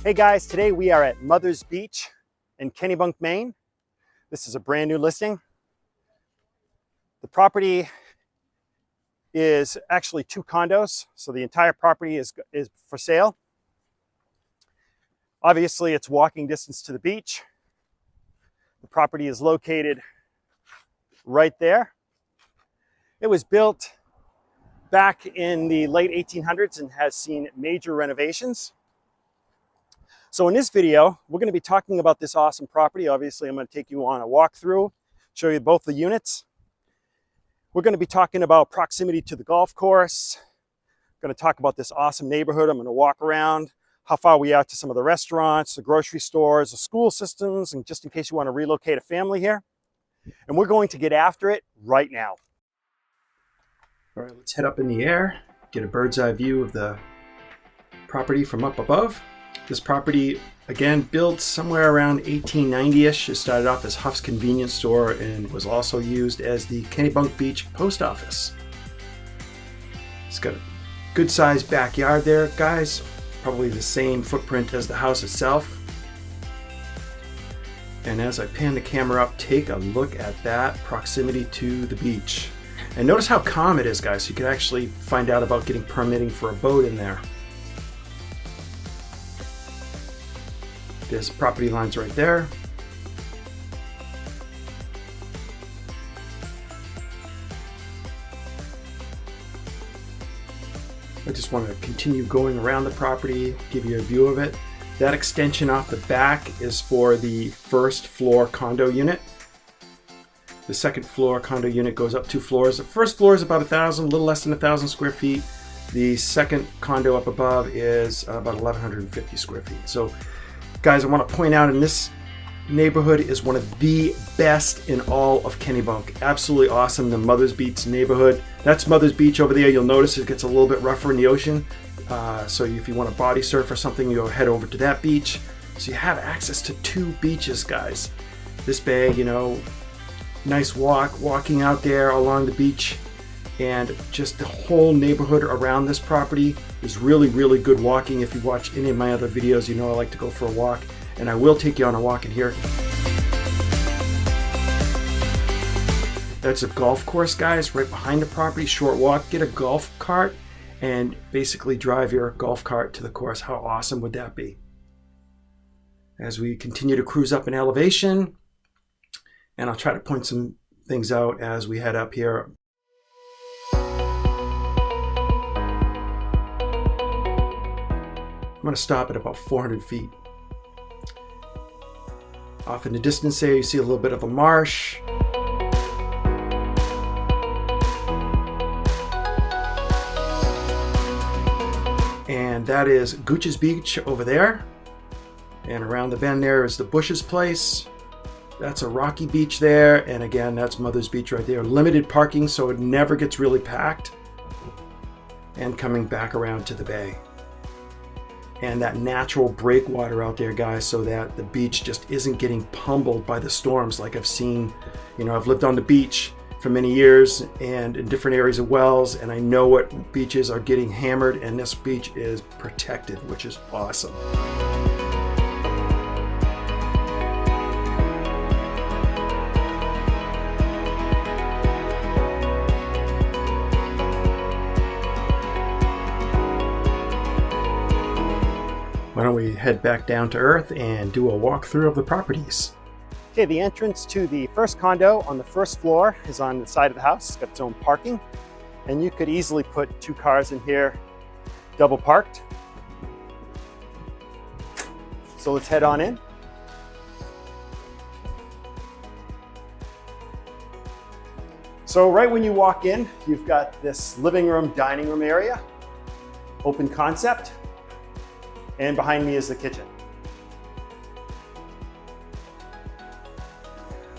Hey guys, today we are at Mother's Beach in Kennebunk, Maine. This is a brand new listing. The property is actually 2 condos, so the entire property is for sale. Obviously, it's walking distance to the beach. The property is located right there. It was built back in the late 1800s and has seen major renovations. So in this video, we're going to be talking about this awesome property. Obviously, I'm going to take you on a walkthrough, show you both the units. We're going to be talking about proximity to the golf course. I'm going to talk about this awesome neighborhood. I'm going to walk around, how far we are to some of the restaurants, the grocery stores, the school systems, and just in case you want to relocate a family here. And we're going to get after it right now. All right, let's head up in the air, get a bird's eye view of the property from up above. This property, again, built somewhere around 1890-ish. It started off as Huff's convenience store and was also used as the Kennebunk Beach post office. It's got a good sized backyard there, guys. Probably the same footprint as the house itself. And as I pan the camera up, take a look at that proximity to the beach. And notice how calm it is, guys. You can actually find out about getting permitting for a boat in there. There's property lines right there. I just want to continue going around the property, give you a view of it. That extension off the back is for the first floor condo unit. The second floor condo unit goes up 2 floors. The first floor is about 1,000, a little less than 1,000 square feet. The second condo up above is about 1,150 square feet. So guys, I want to point out in this neighborhood is one of the best in all of Kennebunk. Absolutely awesome, the Mother's Beach neighborhood. That's Mother's Beach over there. You'll notice it gets a little bit rougher in the ocean. So if you want to body surf or something, you'll head over to that beach. So you have access to 2 beaches, guys. This bay, you know, nice walking out there along the beach. And just the whole neighborhood around this property is really, really good walking. If you watch any of my other videos, you know I like to go for a walk, and I will take you on a walk in here. That's a golf course, guys, right behind the property. Short walk, get a golf cart, and basically drive your golf cart to the course. How awesome would that be? As we continue to cruise up in elevation, and I'll try to point some things out as we head up here. I'm going to stop at about 400 feet. Off in the distance there, you see a little bit of a marsh. And that is Gooch's Beach over there. And around the bend there is the Bush's place. That's a rocky beach there. And again, that's Mother's Beach right there. Limited parking, so it never gets really packed. And coming back around to the bay. And that natural breakwater out there, guys, so that the beach just isn't getting pummeled by the storms like I've seen. You know, I've lived on the beach for many years and in different areas of Wells, and I know what beaches are getting hammered, and this beach is protected, which is awesome. Why don't we head back down to earth and do a walkthrough of the properties. Okay, the entrance to the first condo on the first floor is on the side of the house. It's got its own parking, and you could easily put 2 cars in here, double parked. So let's head on in. So right when you walk in, you've got this living room, dining room area, open concept. And behind me is the kitchen.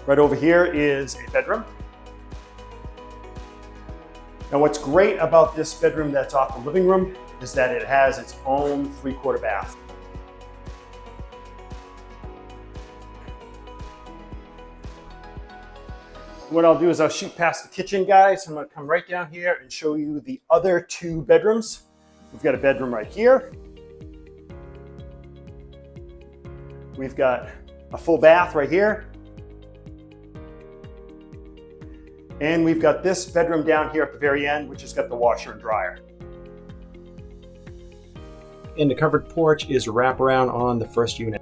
Right over here is a bedroom. Now what's great about this bedroom that's off the living room is that it has its own 3/4 bath. What I'll do is I'll shoot past the kitchen, guys. I'm gonna come right down here and show you the other two bedrooms. We've got a bedroom right here. We've got a full bath right here. And we've got this bedroom down here at the very end, which has got the washer and dryer. And the covered porch is wraparound on the first unit.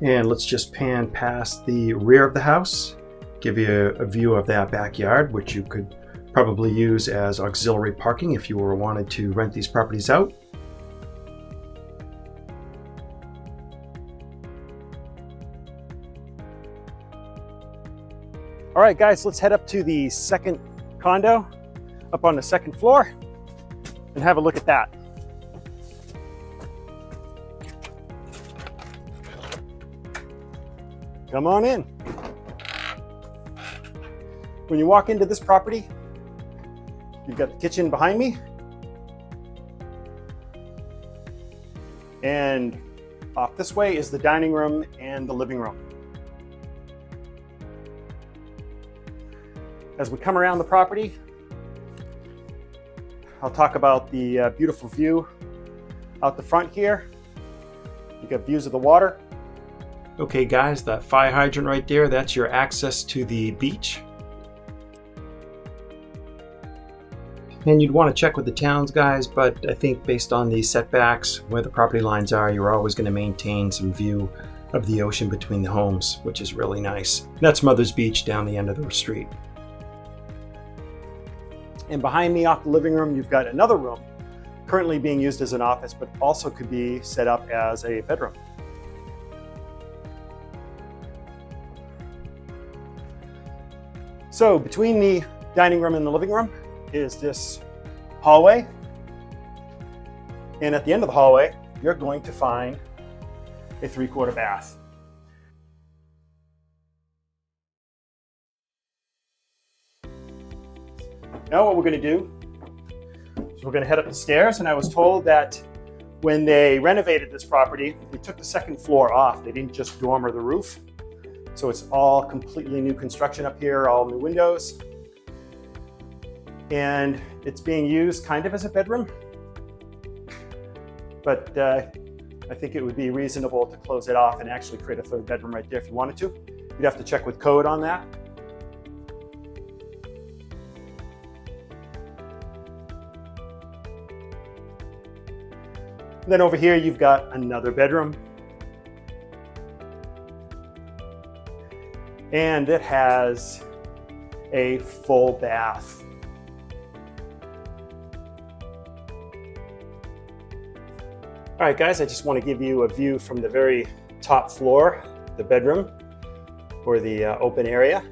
And let's just pan past the rear of the house, give you a view of that backyard, which you could probably use as auxiliary parking if you were wanted to rent these properties out. All right, guys, let's head up to the second condo up on the second floor and have a look at that. Come on in. When you walk into this property, you've got the kitchen behind me. And off this way is the dining room and the living room. As we come around the property, I'll talk about the beautiful view out the front here. You got views of the water. Okay guys, that fire hydrant right there, that's your access to the beach. And you'd want to check with the towns guys, but I think based on the setbacks, where the property lines are, you're always going to maintain some view of the ocean between the homes, which is really nice. That's Mother's Beach down the end of the street. And behind me off the living room, you've got another room currently being used as an office, but also could be set up as a bedroom. So between the dining room and the living room is this hallway. And at the end of the hallway, you're going to find a 3/4 bath. Now what we're going to do is we're going to head up the stairs, and I was told that when they renovated this property, they took the second floor off. They didn't just dormer the roof. So it's all completely new construction up here, all new windows. And it's being used kind of as a bedroom. But I think it would be reasonable to close it off and actually create a third bedroom right there if you wanted to. You'd have to check with code on that. Then over here, you've got another bedroom. And it has a full bath. All right, guys, I just want to give you a view from the very top floor, the bedroom, or the open area.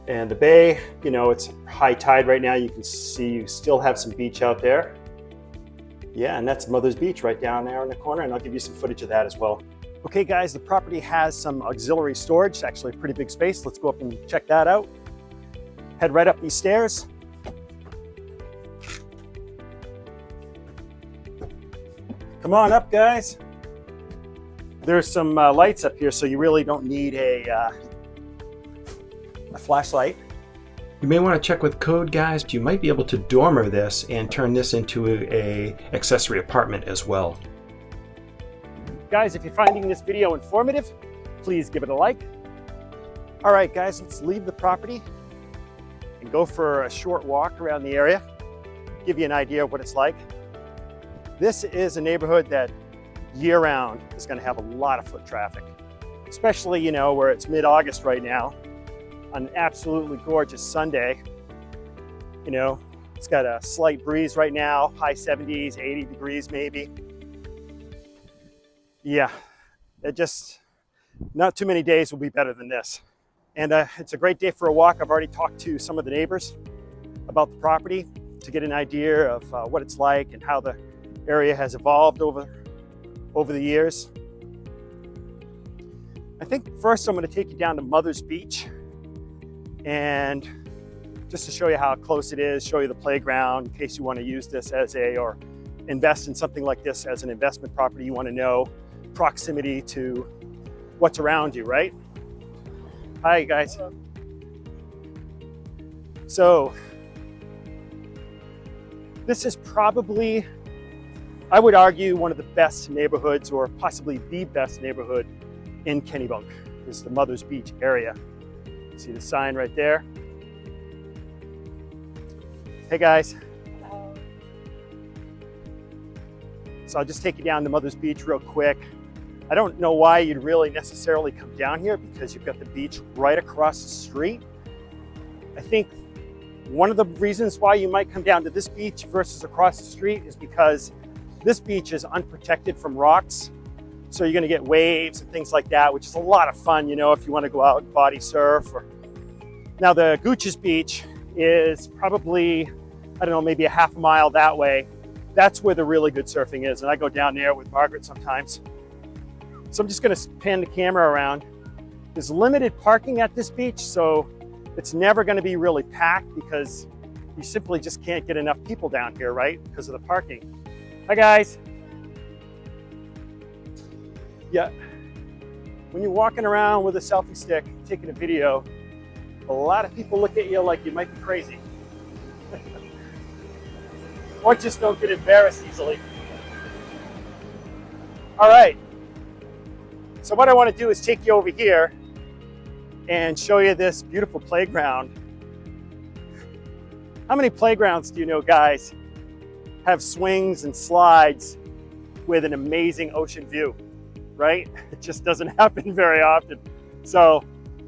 And the bay, you know, it's high tide right now. You can see you still have some beach out there. Yeah, and that's Mother's Beach right down there in the corner, and I'll give you some footage of that as well. Okay, guys, the property has some auxiliary storage, actually a pretty big space. Let's go up and check that out. Head right up these stairs. Come on up, guys. There's some lights up here, so you really don't need a flashlight. You may want to check with code guys. You might be able to dormer this and turn this into a accessory apartment as well. Guys, if you're finding this video informative, please give it a like. All right, guys, let's leave the property and go for a short walk around the area, give you an idea of what it's like. This is a neighborhood that year-round is going to have a lot of foot traffic, especially, you know, where it's mid-August right now, on an absolutely gorgeous Sunday. You know, it's got a slight breeze right now, high 70s, 80 degrees maybe. Yeah, it just, not too many days will be better than this. And it's a great day for a walk. I've already talked to some of the neighbors about the property to get an idea of what it's like and how the area has evolved over the years. I think first I'm going to take you down to Mother's Beach, and just to show you how close it is, show you the playground in case you want to use this as or invest in something like this as an investment property. You want to know proximity to what's around you, right? Hi, guys. So this is probably I would argue one of the best neighborhoods, or possibly the best neighborhood in Kennebunk, is the Mother's Beach area. See the sign right there? Hey guys. So I'll just take you down to Mother's Beach real quick. I don't know why you'd really necessarily come down here because you've got the beach right across the street. I think one of the reasons why you might come down to this beach versus across the street is because this beach is unprotected from rocks. So you're gonna get waves and things like that, which is a lot of fun, you know, if you wanna go out and body surf. Now the Gooch's Beach is probably, I don't know, maybe a half a mile that way. That's where the really good surfing is. And I go down there with Margaret sometimes. So I'm just gonna pan the camera around. There's limited parking at this beach, so it's never gonna be really packed because you simply just can't get enough people down here, right? Because of the parking. Hi guys. Yeah, when you're walking around with a selfie stick, taking a video, a lot of people look at you like you might be crazy. Or just don't get embarrassed easily. All right, so what I want to do is take you over here and show you this beautiful playground. How many playgrounds do you know, guys, have swings and slides with an amazing ocean view, right? It just doesn't happen very often. So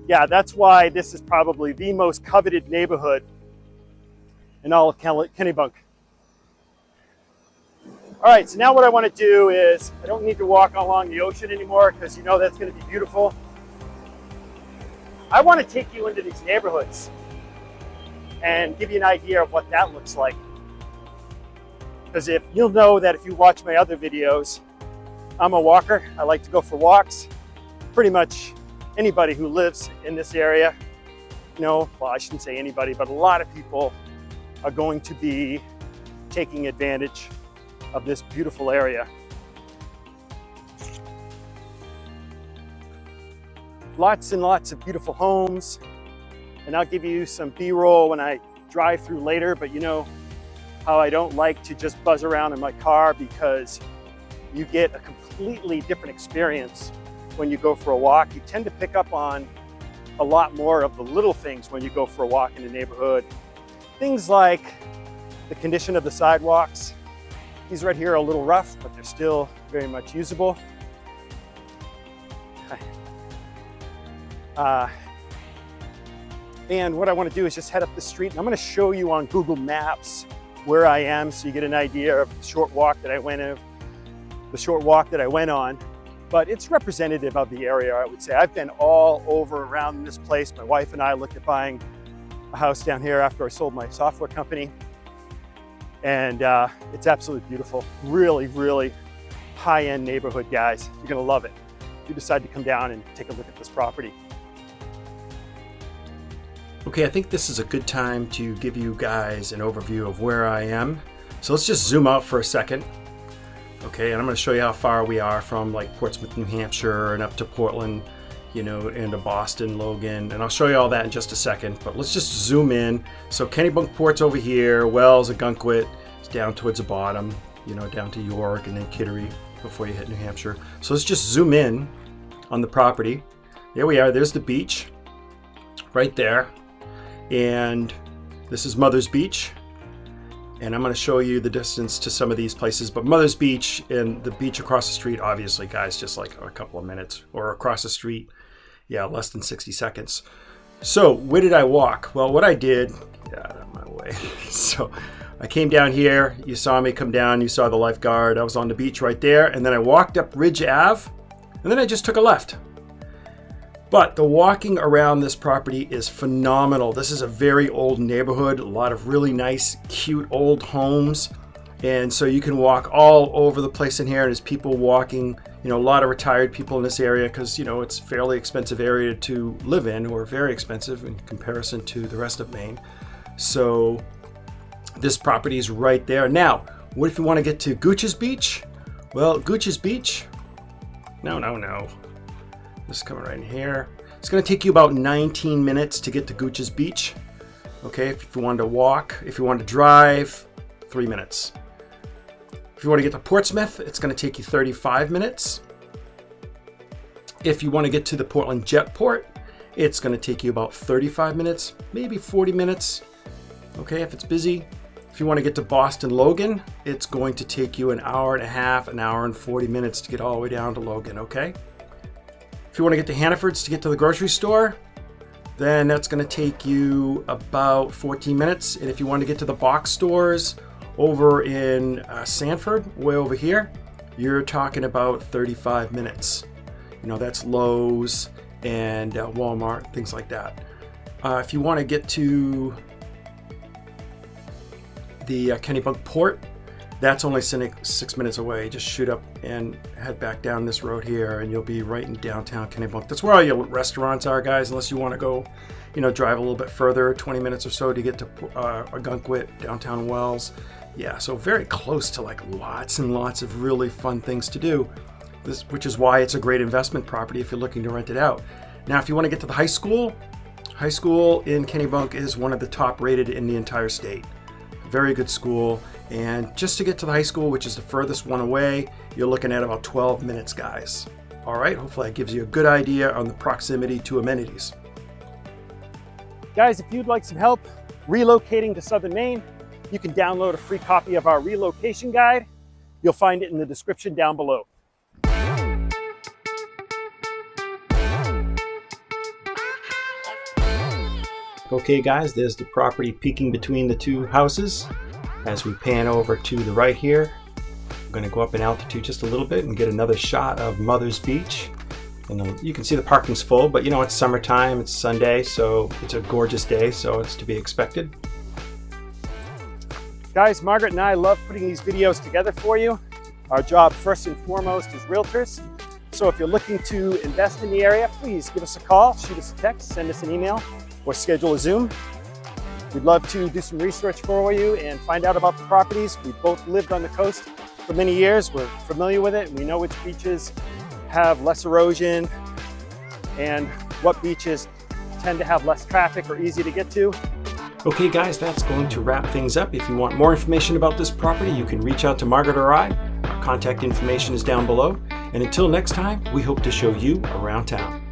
yeah, that's why this is probably the most coveted neighborhood in all of Kennebunk. All right, so now what I want to do is, I don't need to walk along the ocean anymore because you know that's going to be beautiful. I want to take you into these neighborhoods and give you an idea of what that looks like. Because if you'll know that if you watch my other videos, I'm a walker. I like to go for walks. Pretty much anybody who lives in this area, well, I shouldn't say anybody, but a lot of people are going to be taking advantage of this beautiful area. Lots and lots of beautiful homes. And I'll give you some B-roll when I drive through later, but you know how I don't like to just buzz around in my car because you get a completely different experience when you go for a walk. You tend to pick up on a lot more of the little things when you go for a walk in the neighborhood. Things like the condition of the sidewalks. These right here are a little rough, but they're still very much usable. And what I want to do is just head up the street, and I'm going to show you on Google Maps where I am so you get an idea of the short walk that I went on. But it's representative of the area, I would say. I've been all over around this place. My wife and I looked at buying a house down here after I sold my software company. And it's absolutely beautiful. Really, really high-end neighborhood, guys. You're gonna love it if you decide to come down and take a look at this property. Okay, I think this is a good time to give you guys an overview of where I am. So let's just zoom out for a second. Okay, and I'm going to show you how far we are from like Portsmouth, New Hampshire, and up to Portland, you know, and to Boston, Logan, and I'll show you all that in just a second. But let's just zoom in. So Kennebunkport's over here, Wells, Ogunquit is down towards the bottom, you know, down to York and then Kittery before you hit New Hampshire. So let's just zoom in on the property. There we are. There's the beach right there. And this is Mother's Beach, and I'm going to show you the distance to some of these places. But Mother's Beach and the beach across the street, obviously, guys, just like a couple of minutes, or across the street, yeah, less than 60 seconds. So where did I walk? Well, what I did, get out of my way. So I came down here, you saw me come down, you saw the lifeguard, I was on the beach right there, and then I walked up Ridge Ave, and then I just took a left. But the walking around this property is phenomenal. This is a very old neighborhood, a lot of really nice, cute old homes. And so you can walk all over the place in here. And there's people walking, you know, a lot of retired people in this area because, you know, it's a fairly expensive area to live in, or very expensive in comparison to the rest of Maine. So this property is right there. Now, what if you want to get to Gooch's Beach? Well, Gooch's Beach, no. This is coming right in here. It's going to take you about 19 minutes to get to Gooch's Beach. Okay, if you wanted to walk, if you wanted to drive, 3 minutes. If you want to get to Portsmouth, it's going to take you 35 minutes. If you want to get to the Portland Jetport, it's going to take you about 35 minutes, maybe 40 minutes. Okay, if it's busy. If you want to get to Boston Logan, it's going to take you an hour and a half, an hour and 40 minutes to get all the way down to Logan, okay? If you want to get to Hannaford's to get to the grocery store, then that's going to take you about 14 minutes. And if you want to get to the box stores over in Sanford, way over here, you're talking about 35 minutes. You know, that's Lowe's and Walmart, things like that. If you want to get to the Kennebunkport, that's only 6 minutes away. Just shoot up and head back down this road here and you'll be right in downtown Kennebunk. That's where all your restaurants are, guys, unless you want to go, you know, drive a little bit further, 20 minutes or so to get to Ogunquit, downtown Wells. Yeah, so very close to like lots and lots of really fun things to do, which is why it's a great investment property if you're looking to rent it out. Now, if you want to get to the high school in Kennebunk is one of the top rated in the entire state. Very good school. And just to get to the high school, which is the furthest one away, you're looking at about 12 minutes, guys. All right, hopefully that gives you a good idea on the proximity to amenities. Guys, if you'd like some help relocating to Southern Maine, you can download a free copy of our relocation guide. You'll find it in the description down below. Okay guys, there's the property peeking between the two houses. As we pan over to the right here, I'm going to go up in altitude just a little bit and get another shot of Mother's Beach. And you can see the parking's full, but you know, it's summertime, it's Sunday, so it's a gorgeous day, so it's to be expected. Guys, Margaret and I love putting these videos together for you. Our job first and foremost is realtors. So if you're looking to invest in the area, please give us a call, shoot us a text, send us an email, or schedule a Zoom. We'd love to do some research for you and find out about the properties. We've both lived on the coast for many years. We're familiar with it. We know which beaches have less erosion and what beaches tend to have less traffic or easy to get to. Okay guys, that's going to wrap things up. If you want more information about this property, you can reach out to Margaret or I. Our contact information is down below. And until next time, we hope to show you around town.